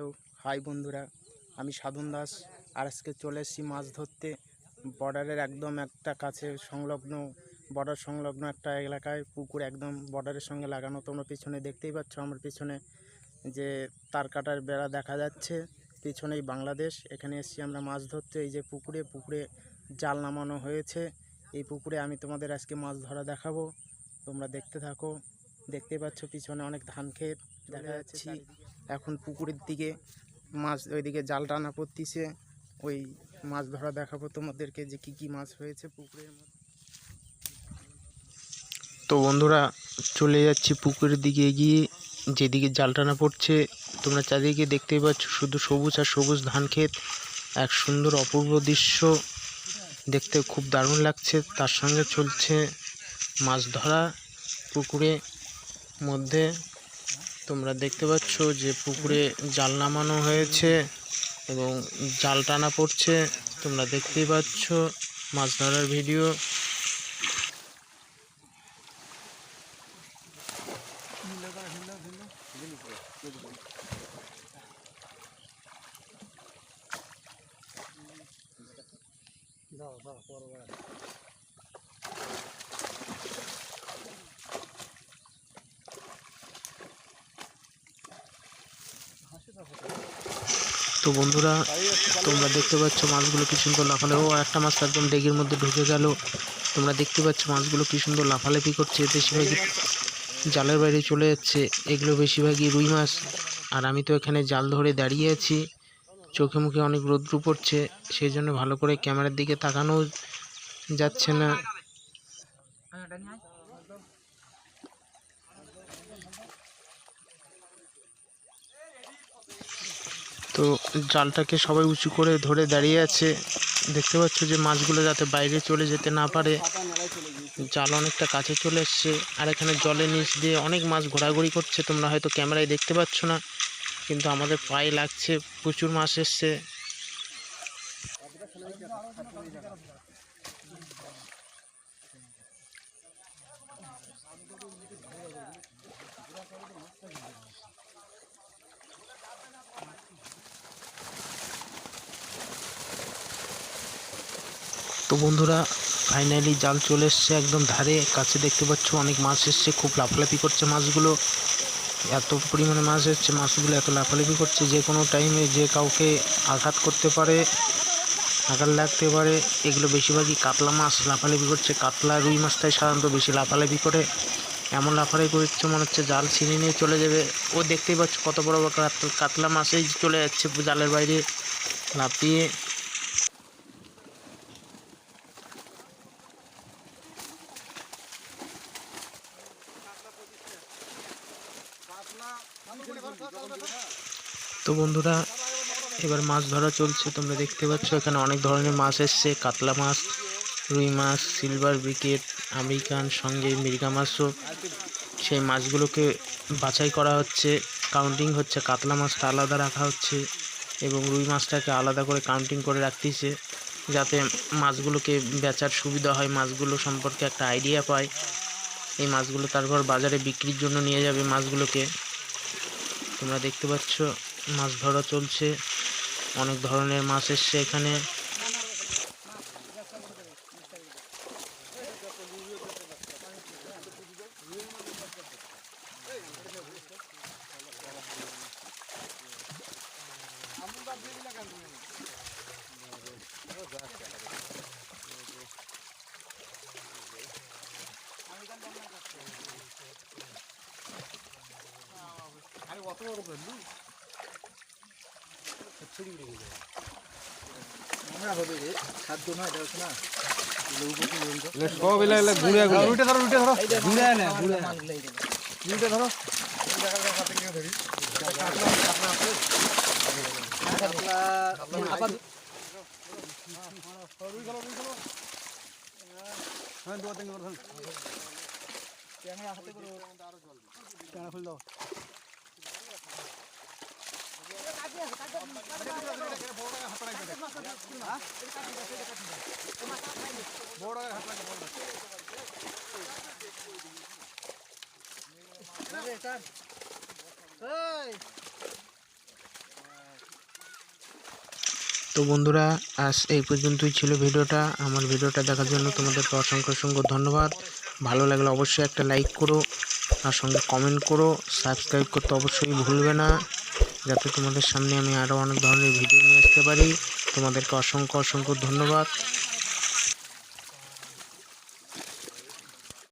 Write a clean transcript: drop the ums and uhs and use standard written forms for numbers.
Hello hi বন্ধুরা, আমি সাধন দাস। আর আজকে চলে এসেছি মাছ ধরতে বর্ডারের একদম একটা কাছে সংলগ্ন, বর্ডার সংলগ্ন একটা এলাকায় পুকুর একদম বর্ডারের সঙ্গে লাগানো। তোমরা পিছনে দেখতেই পাচ্ছ, আমার পিছনে যে তার কাটার বেড়া দেখা যাচ্ছে, পিছনেই বাংলাদেশ। এখানে এসেছি আমরা মাছ ধরতে। এই যে পুকুরে জাল নামানো হয়েছে। এই পুকুরে আমি তোমাদের আজকে মাছ ধরা দেখাবো, তোমরা দেখতে থাকো। দেখতেই পাচ্ছ পিছনে অনেক ধান ক্ষেত দেখা যাচ্ছে। এখন পুকুরের দিকে মাছ, ওইদিকে জাল টানা পড়তিছে, ওই মাছ ধরা দেখাবো তোমাদেরকে যে কি কি মাছ হয়েছে পুকুরের মধ্যে। তো বন্ধুরা, চলে যাচ্ছি পুকুরের দিকে এগিয়ে। যেদিকে জাল টানা পড়ছে তোমরা চারিদিকে দেখতেই পাচ্ছ, শুধু সবুজ আর সবুজ ধান ক্ষেত। এক সুন্দর অপূর্ব দৃশ্য, দেখতে খুব দারুণ লাগছে। তার সঙ্গে চলছে মাছ ধরা পুকুরে মধ্যে। তোমরা দেখতে পাচ্ছ যে পুকুরে জাল নামানো হয়েছে এবং জাল টানা পড়ছে। তোমরা দেখতেই পাচ্ছ মাছ ধরার ভিডিও। তো বন্ধুরা, তোমরা দেখতে পাচ্ছ মাছগুলো কি সুন্দর লাফালে। ও একটা মাছ একদম ডেগের মধ্যে ঢুকে গেল। তোমরা দেখতে পাচ্ছ মাছগুলো কি সুন্দর লাফালাফি করছে, বেশিরভাগই জালের বাইরে চলে যাচ্ছে। এগুলো বেশিরভাগই রুই মাছ। আর আমি তো এখানে জাল ধরে দাঁড়িয়ে আছি, চোখে মুখে অনেক রৌদ্র পড়ছে, সেই জন্য ভালো করে ক্যামেরার দিকে তাকানো যাচ্ছে না। তো জালটাকে সবাই উঁচু করে ধরে দাঁড়িয়ে আছে। দেখতে পাচ্ছ যে মাছগুলো যাতে বাইরে চলে যেতে না পারে। জাল অনেকটা কাছে চলে এসছে। আর এখানে জলের নিচ দিয়ে অনেক মাছ ঘোরাঘুরি করছে, তোমরা হয়তো ক্যামেরায় দেখতে পাচ্ছ না, কিন্তু আমাদের পায়ে লাগছে। প্রচুর মাছ এসছে। তো বন্ধুরা, ফাইনালি জাল চলে এসছে একদম ধারে কাছে। দেখতে পাচ্ছ অনেক মাছ এসছে, খুব লাফালাফি করছে মাছগুলো। এত পরিমাণে মাছ এসছে, মাছগুলো এত লাফালাফি করছে, যে কোনো টাইমে যে কাউকে আঘাত করতে পারে, আঘাত লাগতে পারে। এগুলো বেশিরভাগই কাতলা মাছ লাফালাফি করছে। কাতলা রুই মাছটাই সাধারণত বেশি লাফালাফি করে। এমন লাফালাফি করছে মনে হচ্ছে জাল ছিনিয়ে নিয়ে চলে যাবে। ও দেখতেই পাচ্ছ কত বড় বড় কাতলা মাছই চলে যাচ্ছে জালের বাইরে লাফিয়ে। তো বন্ধুরা, এবার মাছ ধরা চলছে। তোমরা দেখতে পাচ্ছ এখানে অনেক ধরনের মাছ এসছে, কাতলা মাছ, রুই মাছ, সিলভার ব্রিকেট, আমেরিকান, সঙ্গে মির্গা মাছও। সেই মাছগুলোকে বাছাই করা হচ্ছে, কাউন্টিং হচ্ছে। কাতলা মাছটা আলাদা রাখা হচ্ছে এবং রুই মাছটাকে আলাদা করে কাউন্টিং করে রাখতেছে, যাতে মাছগুলোকে বেচার সুবিধা হয়, মাছগুলো সম্পর্কে একটা আইডিয়া পায়। এই মাছগুলো তারপর বাজারে বিক্রির জন্য নিয়ে যাবে মাছগুলোকে। তোমরা দেখতে পাচ্ছ মাছ ধরা চলছে, অনেক ধরনের মাছ এসছে এখানে। তো বন্ধুরা, আজ এই পর্যন্তই ছিল ভিডিওটা। আমার ভিডিওটা দেখার জন্য তোমাদেরকে অসংখ্য ধন্যবাদ। ভালো লাগলে অবশ্যই একটা লাইক করো, আর সঙ্গে কমেন্ট করো, সাবস্ক্রাইব করতে অবশ্যই ভুলবে না, যাতে তোমাদের সামনে আমি আরও অনেক ধরনের ভিডিও নিয়ে আসতে পারি। তোমাদেরকে অসংখ্য ধন্যবাদ।